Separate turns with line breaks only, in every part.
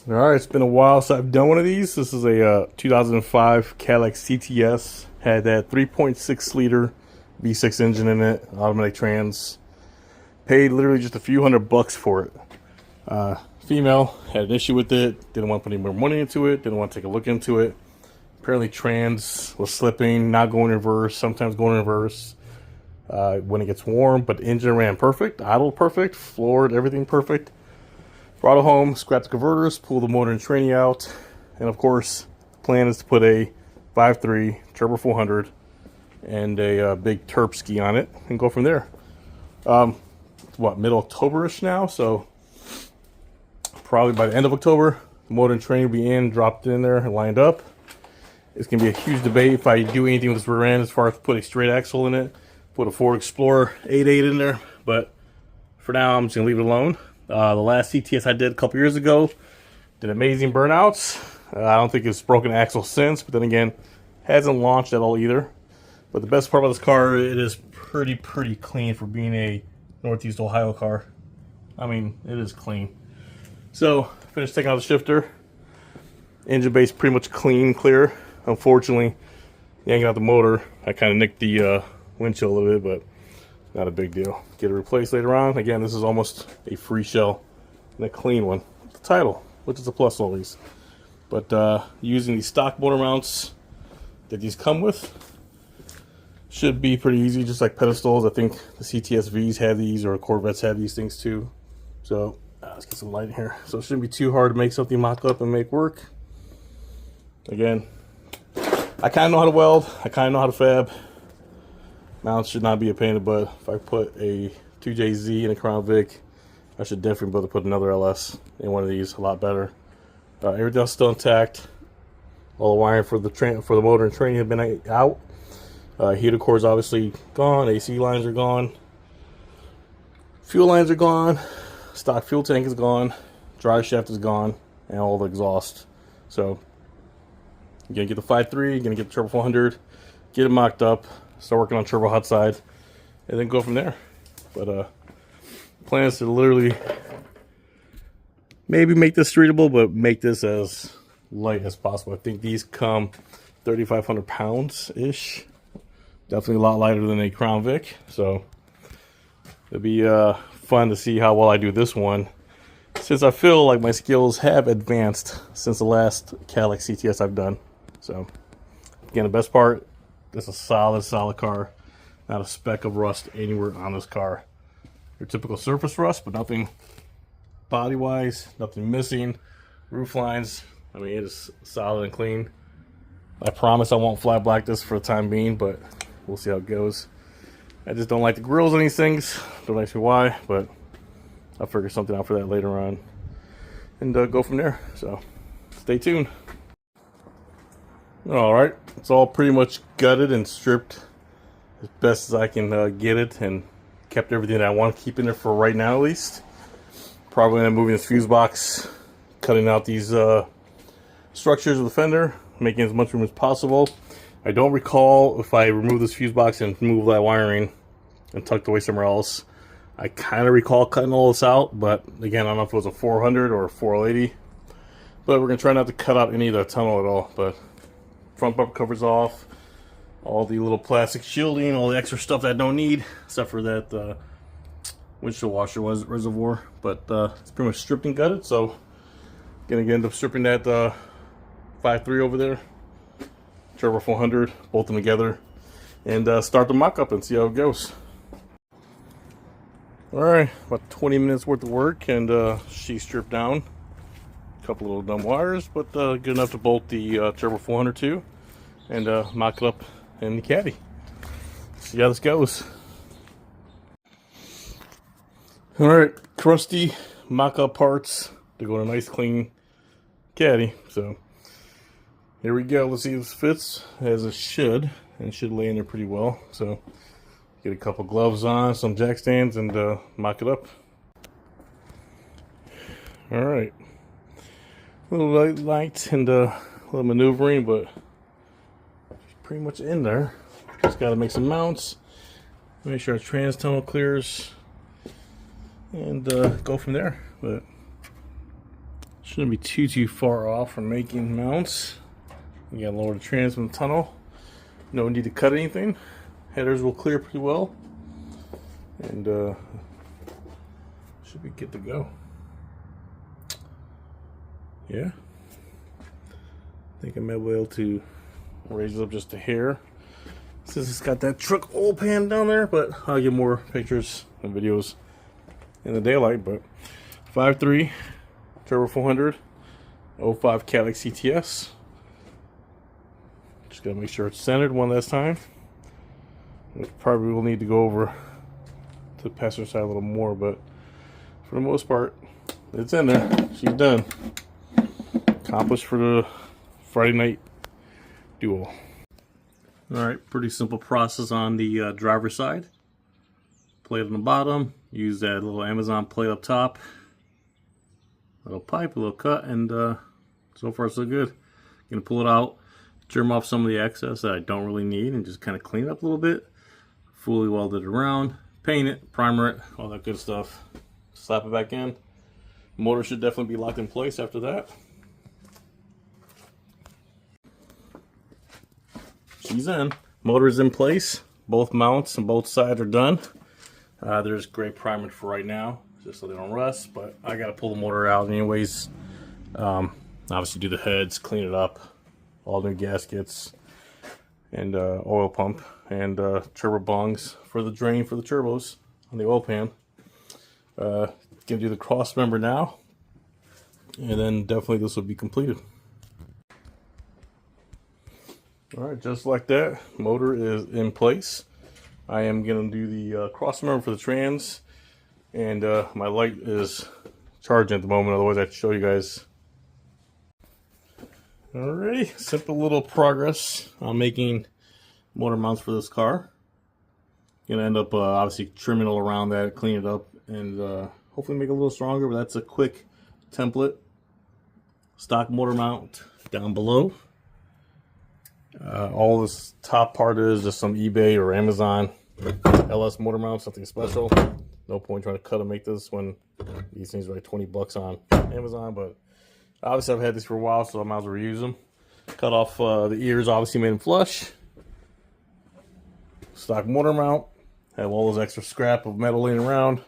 All right, it's been a while since I've done one of these. This is a 2005 Cadillac CTS. Had that 3.6 liter V6 engine in it, automatic trans. Paid literally just a few $100 for it. Female, had an issue with it, didn't want to put any more money into it, didn't want to take a look into it. Apparently trans was slipping, not going in reverse, sometimes going in reverse when it gets warm, but the engine ran perfect, idled perfect, floored, everything perfect. Brought it home, scrapped the converters, pulled the motor and tranny out, and of course, the plan is to put a 5.3 Turbo 400 and a big Terp ski on it and go from there. It's what, mid-October-ish now, so probably by the end of October, the motor and tranny will be in, dropped in there, and lined up. It's going to be a huge debate if I do anything with this rear end as far as put a straight axle in it, put a Ford Explorer 8.8 in there, but for now, I'm just going to leave it alone. The last CTS I did a couple years ago did amazing burnouts. I don't think it's broken axle since, but then again, hasn't launched at all either. But the best part about this car, it is pretty clean for being a Northeast Ohio car. I mean, it is clean. So, finished taking out the shifter. Engine base pretty much clean, clear. Unfortunately, yanking out the motor, I kind of nicked the windshield a little bit, but not a big deal. Get it replaced later on. Again, this is almost a free shell and a clean one. The title, which is a plus at least. But using these stock motor mounts that these come with should be pretty easy, just like pedestals. I think the CTS-Vs have these, or Corvettes have these things too. So let's get some light in here. So it shouldn't be too hard to make something mock up and make work. Again, I kind of know how to weld. I kind of know how to fab. Mounts should not be a pain in the butt. If I put a 2JZ in a Crown Vic, I should definitely be able to put another LS in one of these a lot better. Everything else still intact. All the wiring for the motor and tranny have been out. Heater cores obviously gone. AC lines are gone. Fuel lines are gone. Stock fuel tank is gone. Drive shaft is gone, and all the exhaust. So you're gonna get the 5.3. You're gonna get the Turbo 400. Get it mocked up. Start working on turbo hot side, and then go from there. But plan is to literally maybe make this streetable, but make this as light as possible. I think these come 3,500 pounds ish. Definitely a lot lighter than a Crown Vic, so it'll be fun to see how well I do this one, since I feel like my skills have advanced since the last Cadillac CTS I've done. So again, the best part, this is a solid car. Not a speck of rust anywhere on this car. Your typical surface rust, but nothing body-wise, nothing missing. Roof lines, I mean, it is solid and clean. I promise I won't flat black this for the time being, but we'll see how it goes. I just don't like the grills on these things. Don't ask me why, but I'll figure something out for that later on. And go from there. So, stay tuned. Alright, it's all pretty much gutted and stripped as best as I can get it, and kept everything that I want to keep in there for right now at least. Probably end up moving this fuse box, cutting out these structures of the fender, making as much room as possible. I don't recall if I remove this fuse box and move that wiring and tucked away somewhere else. I kind of recall cutting all this out, but again, I don't know if it was a 400 or a 480. But we're going to try not to cut out any of the tunnel at all. But front bumper covers off, all the little plastic shielding, all the extra stuff that I don't need, except for that windshield washer reservoir. But it's pretty much stripped and gutted, so gonna end up stripping that 5.3 over there, Turbo 400, bolt them together, and start the mock-up and see how it goes. Alright, about 20 minutes worth of work, and she's stripped down. Couple little dumb wires, but good enough to bolt the Turbo 400 to, and mock it up in the caddy. See how this goes. Alright, crusty mock-up parts to go in a nice clean caddy. So here we go. Let's see if this fits as it should, and should lay in there pretty well. So get a couple gloves on, some jack stands, and mock it up. Alright. A little light and a little maneuvering, but pretty much in there. Just got to make some mounts, make sure our trans tunnel clears, and go from there. But Shouldn't be too far off from making mounts. You gotta lower the trans from the tunnel. No need to cut anything. Headers will clear pretty well, and should be good to go. Yeah, I think I may be able to raise it up just a hair since it's got that truck oil pan down there, but I'll get more pictures and videos in the daylight. But 5.3 turbo 400 05 Cadillac CTS. Just gotta make sure it's centered one last time. We probably will need to go over to the passenger side a little more, but for the most part, it's in there. She's done. Accomplished for the Friday night duo. Alright, pretty simple process on the driver's side. Plate on the bottom, use that little Amazon plate up top. Little pipe, a little cut, and so far so good. Gonna pull it out, trim off some of the excess that I don't really need, and just kind of clean it up a little bit. Fully welded it around, paint it, primer it, all that good stuff. Slap it back in. Motor should definitely be locked in place after that. She's in. Motor is in place. Both mounts and both sides are done. There's great primer for right now, just so they don't rust, but I gotta pull the motor out anyways. Obviously do the heads, clean it up, all new gaskets, and oil pump, and turbo bungs for the drain for the turbos on the oil pan. Gonna do the cross member now, and then definitely this will be completed. Alright, just like that, motor is in place. I am gonna do the cross member for the trans, and my light is charging at the moment, otherwise I'd show you guys. Alrighty, simple little progress on making motor mounts for this car. Gonna end up obviously trimming all around that, clean it up, and hopefully make it a little stronger, but that's a quick template. Stock motor mount down below. All this top part is just some eBay or Amazon LS motor mount, something special. No point trying to cut and make this when these things are like 20 bucks on Amazon, but obviously I've had these for a while, so I might as well reuse them. Cut off the ears, obviously made them flush. Stock motor mount. Have all those extra scrap of metal laying around.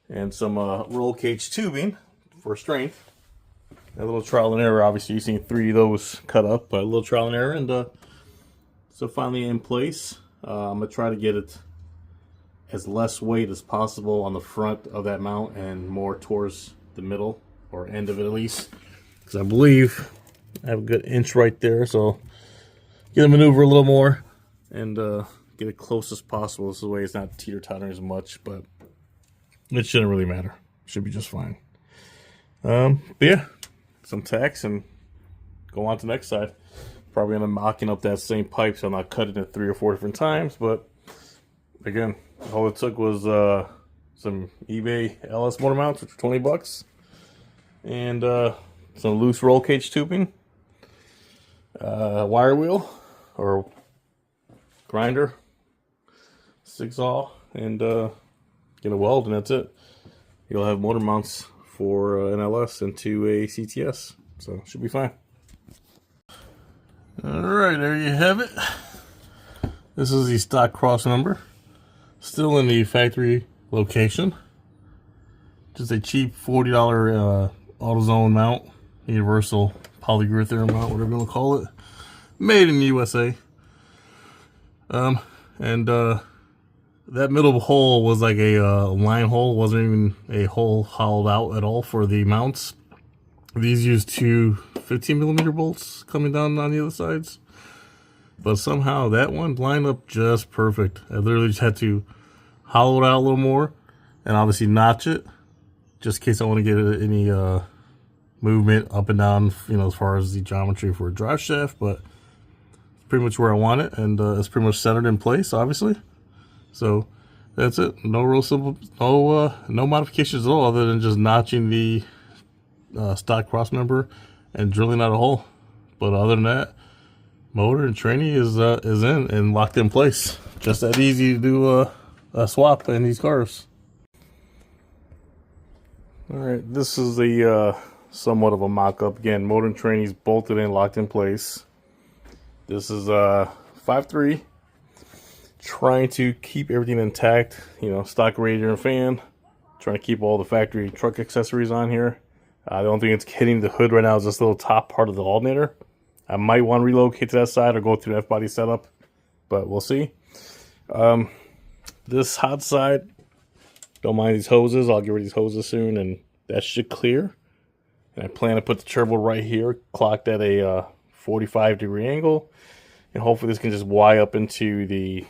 And some roll cage tubing for strength. A little trial and error. Obviously, you've seen 3 of those cut up, but a little trial and error. And so finally in place. I'm going to try to get it as less weight as possible on the front of that mount and more towards the middle or end of it at least. Because I believe I have a good inch right there. So get to maneuver a little more and get it close as possible. This way it's not teeter-tottering as much, but it shouldn't really matter. Should be just fine. But yeah, some tacks and go on to the next side. Probably end up mocking up that same pipe, so I'm not cutting it 3 or 4 different times. But again, all it took was some eBay LS motor mounts, which were 20 bucks, and some loose roll cage tubing, wire wheel or grinder, zigzag, and get a weld, and that's it. You'll have motor mounts for an LS into a CTS, so should be fine. Alright, there you have it. This is the stock cross member, still in the factory location. Just a cheap $40 AutoZone mount, universal polyurethane mount, whatever you want to call it, made in the USA. That middle hole was like a line hole, wasn't even a hole hollowed out at all for the mounts. These use 2 15mm bolts coming down on the other sides, but somehow that one lined up just perfect. I literally just had to hollow it out a little more and obviously notch it just in case I want to get any movement up and down, you know, as far as the geometry for a drive shaft. But it's pretty much where I want it, and it's pretty much centered in place, obviously. So that's it. No real simple, no modifications at all, other than just notching the stock cross member and drilling out a hole. But other than that, motor and tranny is in and locked in place. Just that easy to do a swap in these cars. All right, this is the somewhat of a mock-up. Again, motor and trannies bolted in, locked in place. This is 5.3. Trying to keep everything intact. You know, stock radiator and fan. Trying to keep all the factory truck accessories on here. The only thing that's hitting the hood right now is this little top part of the alternator. I might want to relocate to that side or go through the F-body setup, but we'll see. This hot side, don't mind these hoses. I'll get rid of these hoses soon, and that should clear. And I plan to put the turbo right here, clocked at a 45-degree angle, and hopefully this can just Y up into the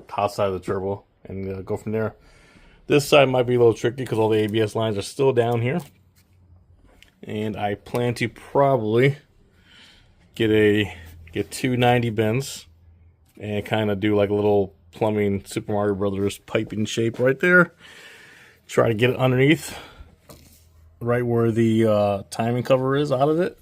hot side of the turbo and go from there. This side might be a little tricky because all the ABS lines are still down here. And I plan to probably get 290 bends and kind of do like a little plumbing Super Mario Brothers piping shape right there. Try to get it underneath, right where the timing cover is out of it.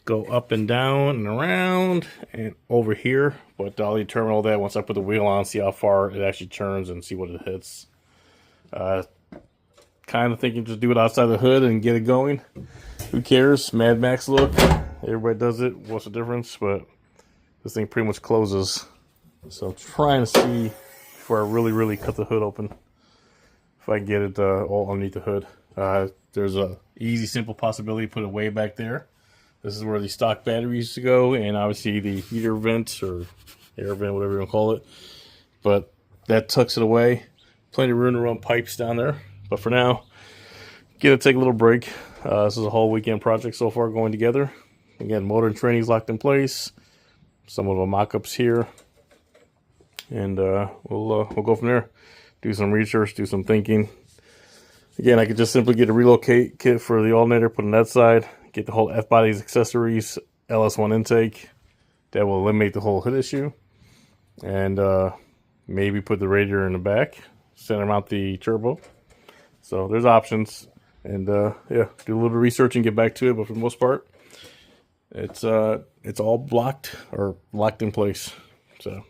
Go up and down and around and over here. But I'll determine all that once I put the wheel on, see how far it actually turns and see what it hits. Kind of thinking just do it outside the hood and get it going. Who cares? Mad Max look. Everybody does it. What's the difference? But this thing pretty much closes. So I'm trying to see before I really cut the hood open if I can get it all underneath the hood. There's a easy, simple possibility to put it way back there. This is where the stock battery used to go, and obviously the heater vent or air vent, whatever you want to call it. But that tucks it away. Plenty of room to run pipes down there. But for now, gonna take a little break. This is a whole weekend project so far going together. Again, motor and trannies locked in place. Some of the mock-ups here. And we'll go from there. Do some research, do some thinking. Again, I could just simply get a relocate kit for the alternator, put on that side, get the whole F-bodies accessories, LS1 intake. That will eliminate the whole hood issue. And maybe put the radiator in the back, center mount the turbo. So there's options. And yeah, do a little bit of research and get back to it. But for the most part, it's all blocked or locked in place. So.